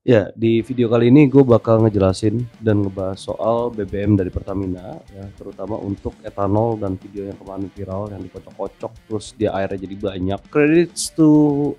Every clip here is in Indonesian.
Ya, di video kali ini gue bakal ngejelasin dan ngebahas soal BBM dari Pertamina, ya, terutama untuk etanol dan video yang kemarin viral yang dikocok-kocok terus dia airnya jadi banyak. Credits to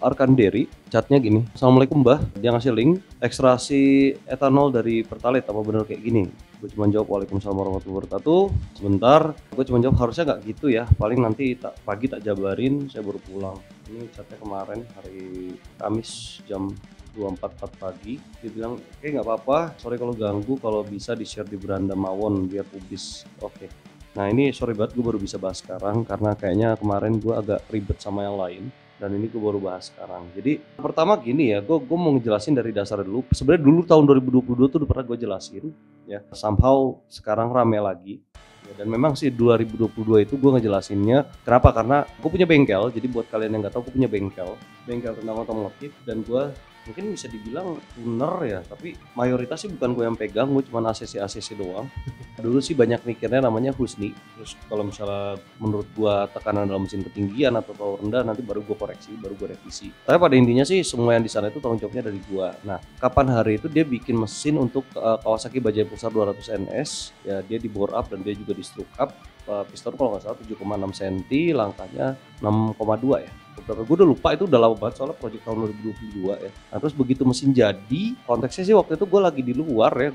Arkan Dairy, chatnya gini, Assalamualaikum Mbah, dia ngasih link, ekstraksi etanol dari Pertalite, apa bener kayak gini? Gue cuma jawab Waalaikumsalam warahmatullahi wabarakatuh. Sebentar, gue cuma jawab harusnya nggak gitu ya, paling nanti pagi tak jabarin, saya baru pulang. Ini chatnya kemarin hari Kamis jam 2.44 pagi. Dia bilang, nggak apa-apa, sorry kalau ganggu, kalau bisa di-share di beranda Mawon biar publis. Oke. Nah ini sorry banget gue baru bisa bahas sekarang karena kayaknya kemarin gue agak ribet sama yang lain dan ini gue baru bahas sekarang. Jadi pertama gini ya, gue mau ngejelasin dari dasar dulu. Sebenarnya dulu tahun 2022 tuh udah pernah gue jelasin ya. Somehow sekarang rame lagi. Ya, dan memang sih 2022 itu gue ngejelasinnya kenapa, karena gue punya bengkel. Jadi buat kalian yang nggak tahu, gue punya bengkel tentang otomotif dan gue mungkin bisa dibilang tuner ya, tapi mayoritas sih bukan gue yang pegang, gue cuma ACC doang. Dulu sih banyak mikirnya namanya Husni, terus kalau misalnya menurut gue tekanan dalam mesin ketinggian atau power rendah, nanti baru gue koreksi, baru gue revisi. Tapi pada intinya sih semua yang di sana itu tanggung jawabnya dari gue. Nah, kapan hari itu dia bikin mesin untuk Kawasaki Bajaj Pulsar 200 NS, ya dia di bore up dan dia juga di stroke up. Piston kalau nggak salah 7,6 cm, langkahnya 6,2 ya. Gue udah lupa, itu udah lama banget soalnya project tahun 2022 ya. Nah terus begitu mesin jadi, konteksnya sih waktu itu gue lagi di luar ya,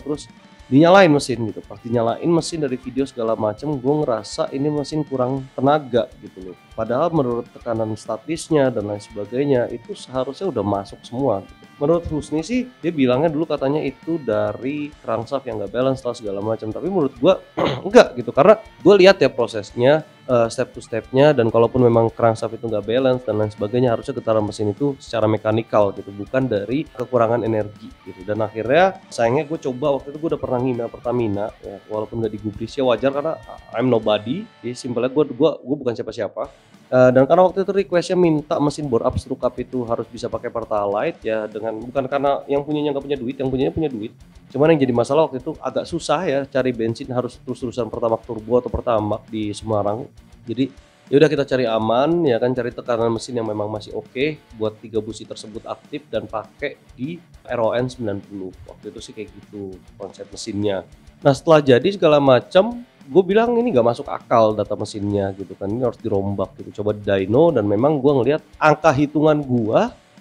terus dinyalain mesin gitu. Pas dinyalain mesin dari video segala macem, gue ngerasa ini mesin kurang tenaga gitu loh. Padahal menurut tekanan statisnya dan lain sebagainya itu seharusnya udah masuk semua gitu. Menurut Husni sih dia bilangnya dulu katanya itu dari crankshaft yang gak balance lah segala macam, tapi menurut gue enggak gitu, karena gue lihat ya prosesnya, step to stepnya, dan kalaupun memang crankshaft itu nggak balance dan lain sebagainya, harusnya getaran mesin itu secara mekanikal gitu, bukan dari kekurangan energi gitu. Dan akhirnya sayangnya gue coba waktu itu, gue udah pernah ngemail Pertamina ya, walaupun nggak digubris ya wajar karena I'm nobody. Jadi simpelnya gue bukan siapa-siapa. Dan karena waktu itu requestnya minta mesin bore up stroke up itu harus bisa pakai Pertalite ya, dengan bukan karena yang punyanya nggak punya duit, yang punyanya punya duit. Cuman yang jadi masalah waktu itu agak susah ya cari bensin harus terus-terusan Pertamax turbo atau Pertamax di Semarang. Jadi ya udah kita cari aman ya kan, cari tekanan mesin yang memang masih oke buat 3 busi tersebut aktif dan pakai di RON 90. Waktu itu sih kayak gitu konsep mesinnya. Nah setelah jadi segala macam, gue bilang ini nggak masuk akal data mesinnya gitu kan, ini harus dirombak gitu. Coba di dyno dan memang gue ngelihat angka hitungan gue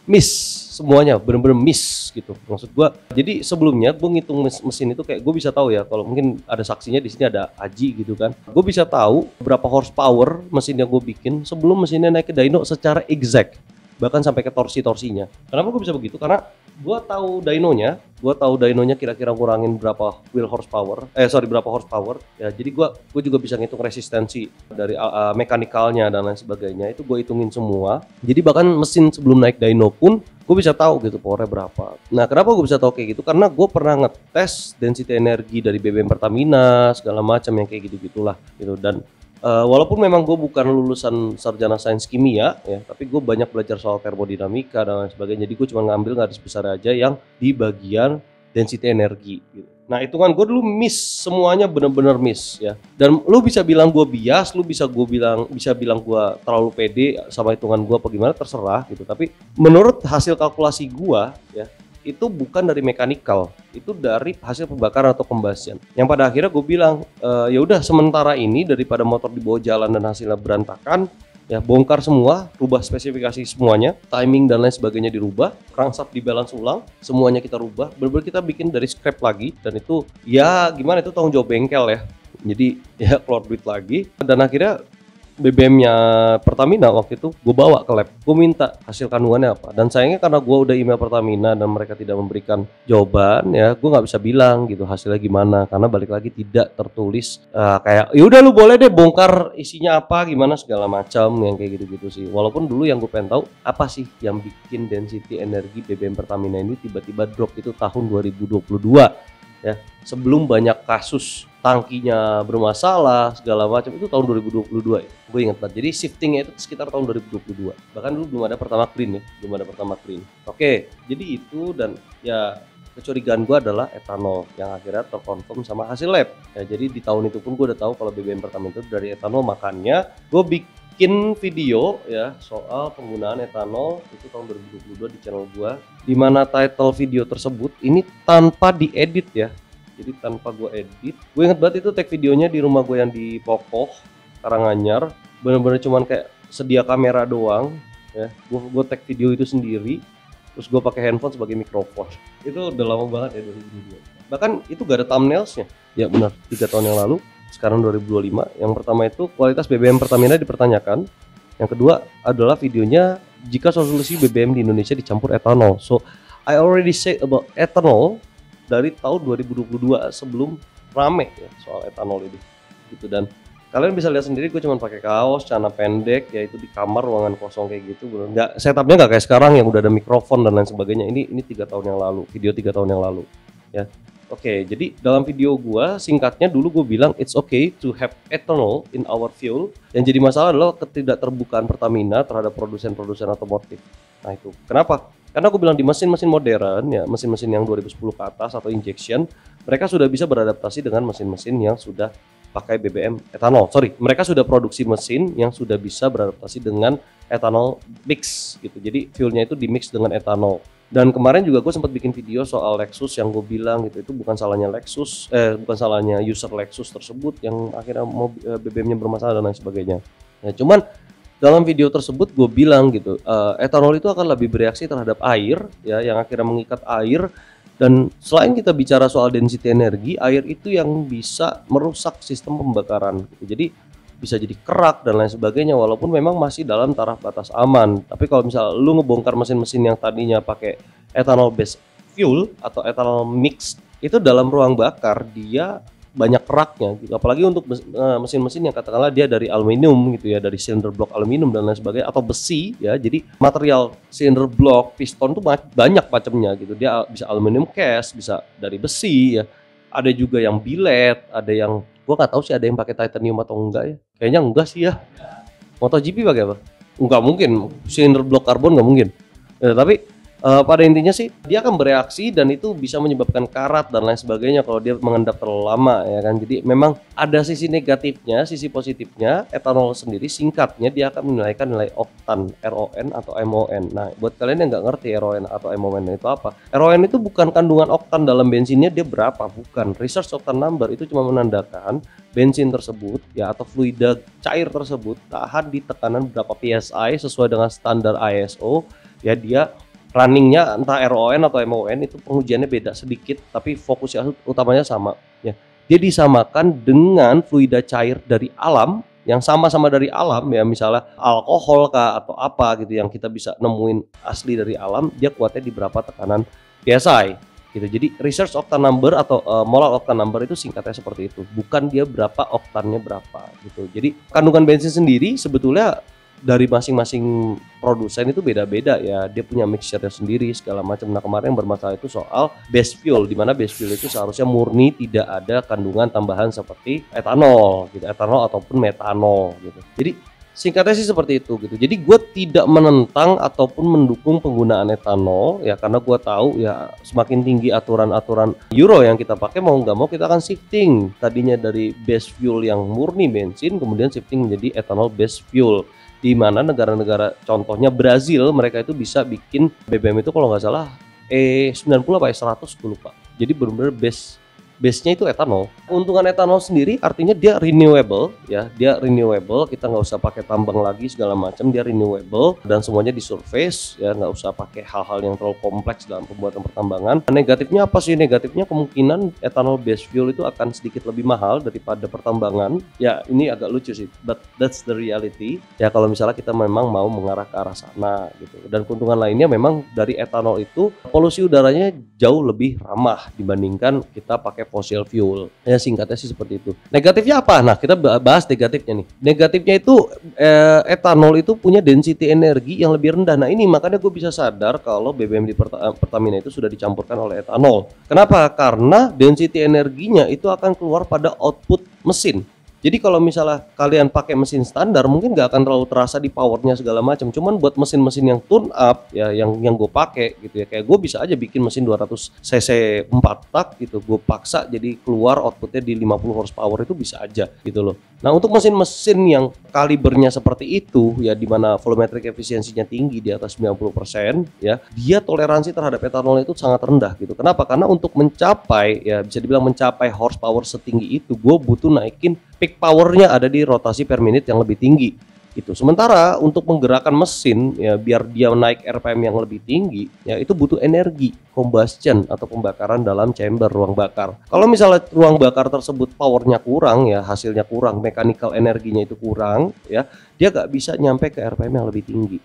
miss semuanya, bener-bener miss gitu. Maksud gue, jadi sebelumnya gue ngitung mesin itu kayak gue bisa tahu ya, kalau mungkin ada saksinya di sini ada Aji gitu kan. Gue bisa tahu berapa horsepower mesin yang gue bikin sebelum mesinnya naik ke dyno secara exact, bahkan sampai ke torsinya. Kenapa gue bisa begitu? Karena gue tahu dynonya kira-kira ngurangin berapa berapa horsepower ya. Jadi gue juga bisa ngitung resistensi dari mekanikalnya dan lain sebagainya, itu gue hitungin semua. Jadi bahkan mesin sebelum naik dyno pun gue bisa tahu gitu powernya berapa. Nah kenapa gue bisa tahu kayak gitu? Karena gue pernah ngetes density energi dari BBM Pertamina segala macam yang kayak gitu-gitulah gitu. Dan walaupun memang gue bukan lulusan sarjana sains kimia ya, tapi gue banyak belajar soal termodinamika dan lain sebagainya. Jadi gue cuma ngambil garis besar aja yang di bagian density energi gitu. Nah hitungan gue dulu miss, semuanya bener-bener miss ya. Dan lu bisa bilang gue bias, lu bisa bilang gue terlalu pede sama hitungan gue apa gimana, terserah gitu. Tapi menurut hasil kalkulasi gue ya, itu bukan dari mekanikal, itu dari hasil pembakaran atau pembasian. Yang pada akhirnya gue bilang, ya udah sementara ini daripada motor dibawa jalan dan hasilnya berantakan, ya bongkar semua, rubah spesifikasi semuanya, timing dan lain sebagainya dirubah, crankshaft di balance ulang, semuanya kita rubah, bener-bener kita bikin dari scrap lagi. Dan itu ya gimana, itu tanggung jawab bengkel ya. Jadi ya keluar duit lagi. Dan akhirnya BBM-nya Pertamina waktu itu gue bawa ke lab, gue minta hasil kandungannya apa, dan sayangnya karena gue udah email Pertamina dan mereka tidak memberikan jawaban ya, gue nggak bisa bilang gitu hasilnya gimana, karena balik lagi tidak tertulis kayak ya udah lu boleh deh bongkar isinya apa gimana segala macam yang kayak gitu-gitu sih. Walaupun dulu yang gue pengen tahu apa sih yang bikin density energi BBM Pertamina ini tiba-tiba drop itu tahun 2022 ya, sebelum banyak kasus tangkinya bermasalah segala macam, itu tahun 2022 ya. Gue ingat banget. Jadi shiftingnya itu sekitar tahun 2022. Bahkan dulu belum ada Pertamax Clean ya, Oke, jadi itu. Dan ya kecurigaan gue adalah etanol yang akhirnya terkonfirm sama hasil lab. Ya, jadi di tahun itu pun gue udah tahu kalau BBM Pertamina itu dari etanol, makanya gue bikin video ya soal penggunaan etanol itu tahun 2022 di channel gua, di mana title video tersebut ini tanpa diedit ya. Jadi tanpa gua edit. Gue inget banget itu tag videonya di rumah gue yang di Pokoh, Karanganyar. Bener-bener cuman kayak sedia kamera doang ya. Gue tag video itu sendiri. Terus gue pakai handphone sebagai mikrofon. Itu udah lama banget ya 2022. Bahkan itu gak ada thumbnailsnya. Ya benar, 3 tahun yang lalu. Sekarang 2025. Yang pertama itu kualitas BBM Pertamina dipertanyakan. Yang kedua adalah videonya jika solusi BBM di Indonesia dicampur etanol. So I already say about ethanol dari tahun 2022 sebelum rame ya soal etanol ini gitu. Dan kalian bisa lihat sendiri gue cuma pakai kaos, celana pendek, yaitu di kamar ruangan kosong kayak gitu. Nggak, setupnya nggak kayak sekarang yang udah ada mikrofon dan lain sebagainya. Ini 3 tahun yang lalu, video 3 tahun yang lalu ya. Oke, jadi dalam video gua singkatnya dulu gue bilang it's okay to have ethanol in our fuel. Yang jadi masalah adalah ketidakterbukaan Pertamina terhadap produsen-produsen otomotif. Nah itu kenapa? Karena aku bilang di mesin-mesin modern ya, mesin-mesin yang 2010 ke atas atau injection, mereka sudah bisa beradaptasi dengan mesin-mesin yang sudah pakai BBM etanol. Mereka sudah produksi mesin yang sudah bisa beradaptasi dengan etanol mix gitu. Jadi fuelnya itu dimix dengan etanol. Dan kemarin juga gue sempat bikin video soal Lexus yang gue bilang gitu, itu bukan salahnya Lexus, bukan salahnya user Lexus tersebut yang akhirnya mau BBM-nya bermasalah dan lain sebagainya. Ya cuman dalam video tersebut gue bilang gitu, etanol itu akan lebih bereaksi terhadap air ya, yang akhirnya mengikat air. Dan selain kita bicara soal density energi, air itu yang bisa merusak sistem pembakaran gitu. Jadi bisa jadi kerak dan lain sebagainya, walaupun memang masih dalam taraf batas aman. Tapi kalau misal lu ngebongkar mesin-mesin yang tadinya pakai ethanol based fuel atau ethanol mix, itu dalam ruang bakar dia banyak keraknya gitu. Apalagi untuk mesin-mesin yang katakanlah dia dari aluminium gitu ya, dari cylinder block aluminium dan lain sebagainya, atau besi ya. Jadi material cylinder block, piston tuh banyak macamnya gitu. Dia bisa aluminium cast, bisa dari besi ya. Ada juga yang billet, ada yang gua nggak tahu sih ada yang pakai titanium atau enggak ya. Kayaknya enggak sih ya. MotoGP pakai apa? Enggak mungkin. Cylinder block karbon enggak mungkin. Ya, tapi pada intinya sih dia akan bereaksi dan itu bisa menyebabkan karat dan lain sebagainya kalau dia mengendap terlalu lama ya kan. Jadi memang ada sisi negatifnya, sisi positifnya. Etanol sendiri singkatnya dia akan menilaikan nilai oktan, RON atau MON. Nah buat kalian yang nggak ngerti RON atau MON itu apa, RON itu bukan kandungan oktan dalam bensinnya dia berapa, bukan. Research octane number itu cuma menandakan bensin tersebut ya atau fluida cair tersebut tahan di tekanan berapa PSI sesuai dengan standar ISO ya. Dia runningnya entah RON atau MON itu pengujiannya beda sedikit, tapi fokusnya utamanya sama ya. Dia disamakan dengan fluida cair dari alam yang sama-sama dari alam ya, misalnya alkohol kah atau apa gitu yang kita bisa nemuin asli dari alam, dia kuatnya di berapa tekanan PSI gitu. Jadi research octane number atau molar octane number itu singkatnya seperti itu, bukan dia berapa oktannya berapa gitu. Jadi kandungan bensin sendiri sebetulnya dari masing-masing produsen itu beda-beda ya, dia punya mixture-nya sendiri segala macam. Nah kemarin yang bermasalah itu soal base fuel, di mana base fuel itu seharusnya murni tidak ada kandungan tambahan seperti etanol gitu, etanol ataupun metanol gitu. Jadi singkatnya sih seperti itu gitu. Jadi gue tidak menentang ataupun mendukung penggunaan etanol ya, karena gue tahu ya semakin tinggi aturan-aturan Euro yang kita pakai, mau nggak mau kita akan shifting tadinya dari base fuel yang murni bensin kemudian shifting menjadi etanol base fuel. Di mana negara-negara contohnya Brazil, mereka itu bisa bikin BBM itu kalau nggak salah E90 apa E100 gue lupa. Jadi benar-benar base-nya itu etanol. Keuntungan etanol sendiri artinya dia renewable ya, dia renewable, kita nggak usah pakai tambang lagi segala macam, dia renewable dan semuanya di surface ya, nggak usah pakai hal-hal yang terlalu kompleks dalam pembuatan pertambangan. Negatifnya apa sih? Negatifnya kemungkinan ethanol based fuel itu akan sedikit lebih mahal daripada pertambangan. Ya ini agak lucu sih, but that's the reality ya kalau misalnya kita memang mau mengarah ke arah sana gitu. Dan keuntungan lainnya memang dari etanol itu polusi udaranya jauh lebih ramah dibandingkan kita pakai fossil fuel ya, singkatnya sih seperti itu. Negatifnya apa? Nah kita bahas negatifnya nih. Negatifnya itu etanol itu punya density energi yang lebih rendah. Nah ini makanya gue bisa sadar kalau BBM di Pertamina itu sudah dicampurkan oleh etanol. Kenapa? Karena density energinya itu akan keluar pada output mesin Jadi kalau misalnya kalian pakai mesin standar mungkin nggak akan terlalu terasa di powernya segala macam. Cuman buat mesin-mesin yang tune up ya, yang gue pakai gitu ya, kayak gue bisa aja bikin mesin 200 cc 4 tak gitu, gue paksa jadi keluar outputnya di 50 horsepower, itu bisa aja gitu loh. Nah untuk mesin-mesin yang kalibernya seperti itu ya, dimana volumetric efisiensinya tinggi di atas 90% ya, dia toleransi terhadap etanol itu sangat rendah gitu. Kenapa? Karena untuk mencapai ya, bisa dibilang mencapai horsepower setinggi itu, gue butuh naikin peak powernya ada di rotasi per menit yang lebih tinggi gitu. Sementara untuk menggerakkan mesin ya, biar dia naik RPM yang lebih tinggi ya, itu butuh energi combustion atau pembakaran dalam chamber ruang bakar. Kalau misalnya ruang bakar tersebut powernya kurang ya, hasilnya kurang, mechanical energinya itu kurang ya, dia gak bisa nyampe ke RPM yang lebih tinggi.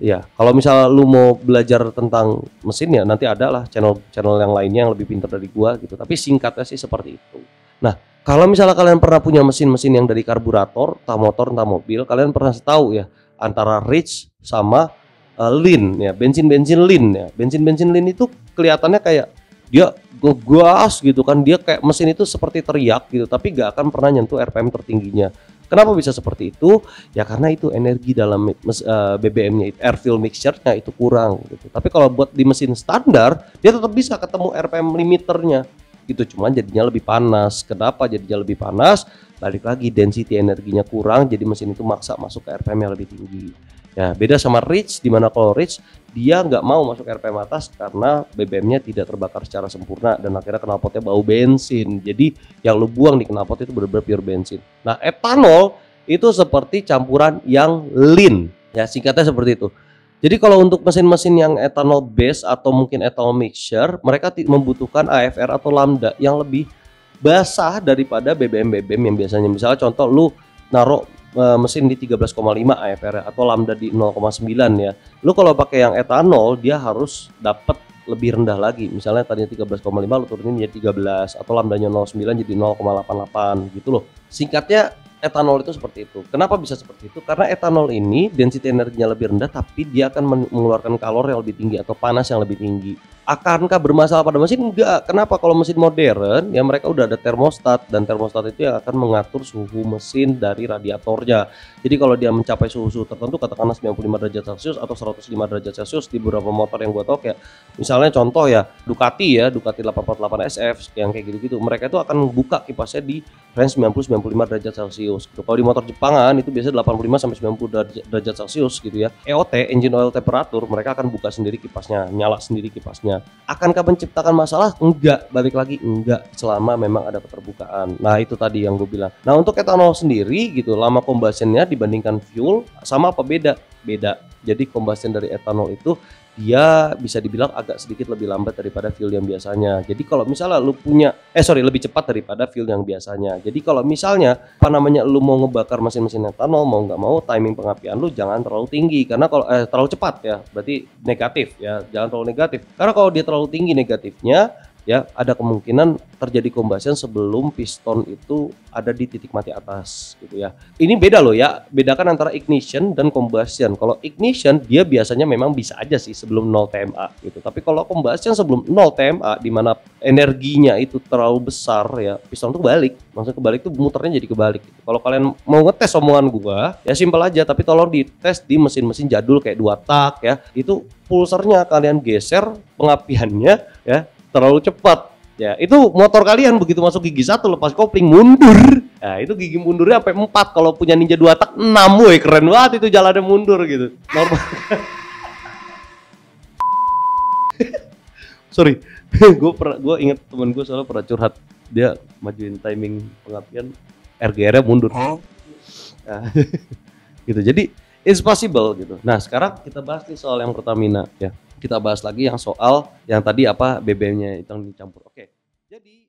Ya, kalau misalnya lu mau belajar tentang mesin ya, nanti ada lah channel yang lainnya yang lebih pintar dari gua gitu. Tapi singkatnya sih seperti itu. Nah, kalau misalnya kalian pernah punya mesin-mesin yang dari karburator, entah motor, entah mobil, kalian pernah tahu ya antara rich sama lean ya, bensin-bensin lean ya. Bensin-bensin lean itu kelihatannya kayak dia ngegas gitu kan, dia kayak mesin itu seperti teriak gitu, tapi gak akan pernah nyentuh RPM tertingginya. Kenapa bisa seperti itu? Ya karena itu energi dalam BBM-nya, air fuel mixture-nya itu kurang gitu. Tapi kalau buat di mesin standar, dia tetap bisa ketemu RPM limiternya gitu, cuman jadinya lebih panas. Kenapa jadinya lebih panas? Balik lagi, density energinya kurang, jadi mesin itu maksa masuk ke RPM yang lebih tinggi. Ya beda sama rich, dimana kalau rich dia nggak mau masuk RPM atas karena BBM-nya tidak terbakar secara sempurna dan akhirnya knalpotnya bau bensin. Jadi yang lu buang di knalpot itu benar-benar pure bensin. Nah etanol itu seperti campuran yang lean ya, singkatnya seperti itu. Jadi kalau untuk mesin-mesin yang ethanol base atau mungkin ethanol mixture, mereka membutuhkan AFR atau lambda yang lebih basah daripada BBM-BBM yang biasanya. Misalnya contoh lu naruh mesin di 13,5 AFR atau lambda di 0,9 ya. Lu kalau pakai yang etanol dia harus dapat lebih rendah lagi. Misalnya tadinya 13,5 lu turunin jadi 13 atau lambdanya 0,9 jadi 0,88 gitu loh. Singkatnya etanol itu seperti itu. Kenapa bisa seperti itu? Karena etanol ini density energinya lebih rendah, tapi dia akan mengeluarkan kalori yang lebih tinggi atau panas yang lebih tinggi. Akankah bermasalah pada mesin? Enggak. Kenapa? Kalau mesin modern ya mereka udah ada termostat, dan termostat itu yang akan mengatur suhu mesin dari radiatornya. Jadi kalau dia mencapai suhu tertentu, katakanlah 95 derajat Celcius atau 105 derajat Celcius di beberapa motor yang gua tahu, kayak misalnya contoh ya Ducati 848 SF yang kayak gitu-gitu, mereka itu akan buka kipasnya di range 90-95 derajat Celcius. Kalau di motor Jepangan itu biasanya 85 sampai 90 derajat Celcius gitu ya. EOT, engine oil temperature, mereka akan buka sendiri kipasnya, nyala sendiri kipasnya. Akankah menciptakan masalah? Enggak, balik lagi enggak, selama memang ada keterbukaan. Nah itu tadi yang gue bilang. Nah untuk etanol sendiri gitu, lama combustionnya dibandingkan fuel sama apa beda? Beda. Jadi combustion dari etanol itu dia bisa dibilang agak sedikit lebih lambat daripada fuel yang biasanya. Jadi kalau misalnya lu punya lebih cepat daripada fuel yang biasanya. Jadi kalau misalnya lu mau ngebakar mesin-mesin etanol, mau nggak mau timing pengapian lu jangan terlalu tinggi, karena kalau terlalu cepat ya berarti negatif ya, jangan terlalu negatif. Karena kalau dia terlalu tinggi negatifnya ya, ada kemungkinan terjadi combustion sebelum piston itu ada di titik mati atas gitu ya. Ini beda loh ya, bedakan antara ignition dan combustion. Kalau ignition dia biasanya memang bisa aja sih sebelum 0 TMA gitu. Tapi kalau combustion sebelum 0 TMA, di mana energinya itu terlalu besar ya, piston tuh balik. Maksudnya kebalik tuh muternya jadi kebalik gitu. Kalau kalian mau ngetes omongan gua, ya simpel aja, tapi tolong dites di mesin-mesin jadul kayak 2 tak ya. Itu pulsernya kalian geser pengapiannya ya, terlalu cepat ya, itu motor kalian begitu masuk gigi 1 lepas kopling mundur. Nah itu gigi mundurnya sampai 4. Kalau punya Ninja 2 tak 6, woi keren banget itu jalannya mundur gitu. Normal. Sorry, gue inget temen gue soalnya pernah curhat, dia majuin timing pengapian RGR-nya mundur. Nah, gitu. Jadi it's possible gitu. Nah sekarang kita bahas nih soal yang Pertamina ya. Kita bahas lagi yang soal yang tadi apa BBM-nya itu yang dicampur. Oke. Jadi